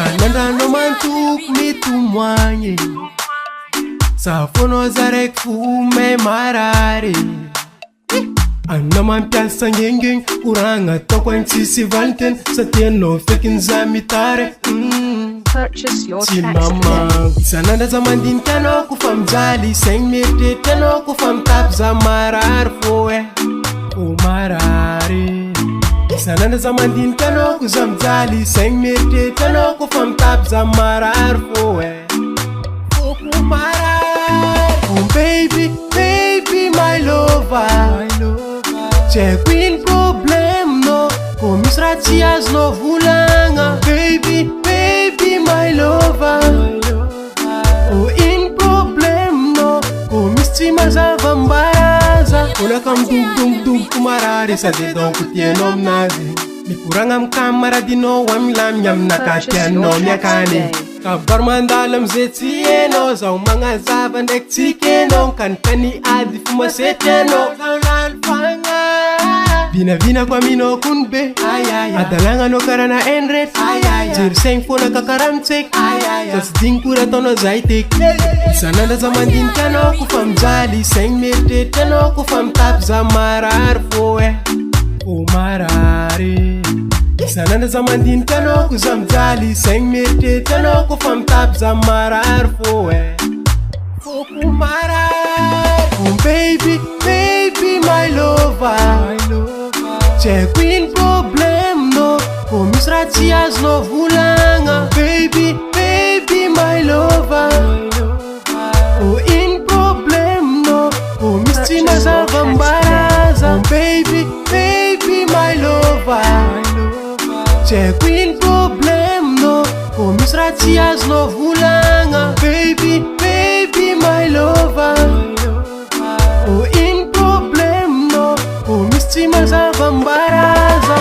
Sanandano mantuk mitumwanye Safono zarek fume marare Anna mampiasa ngengeng kuranga toko nsisi valenten Satieno fekin zamitare Purchase your tracks Mama today. Sananda zamandin kano kufam jali Seng mete kano kufam tap zamarar foe Umarare Sananda zamandin kano kuzam jali Seng mete kano kufam tap zamarar foe Umarar Oh baby, baby my lover Check win problem no Komisratias no vulanga Baby, baby my lover Oh in problem no Komistima zavambaraza Una kam dum kumarare Sa de don kutienom nazi Mikurangam kamaradino wamilam nyam nakatiano nyakane Kabar mandalam zetieno Zau mga zavandek tikeno Kankani adi fumaseteno Vina kwa mino kunbe Adalanga no karana enret Jir seng fona kakaramtek Jas dinkura tono zaitek Sananda zamandin kano kufam jali Seng mete kano kufam tap zamarar foe Umarare Sananda zamandin kano kuzam jali Seng mete kano kufam tap zamarar foe Umarar Oh baby, baby my lover Check win problem no Komisratias no vulanga Baby, baby my lover Oh in problem no Komistima zavambaraza Oh baby, baby my lover Check win problem no Komisratias no vulanga Baby, baby my lover Oh in problem no Komistima zavambaraza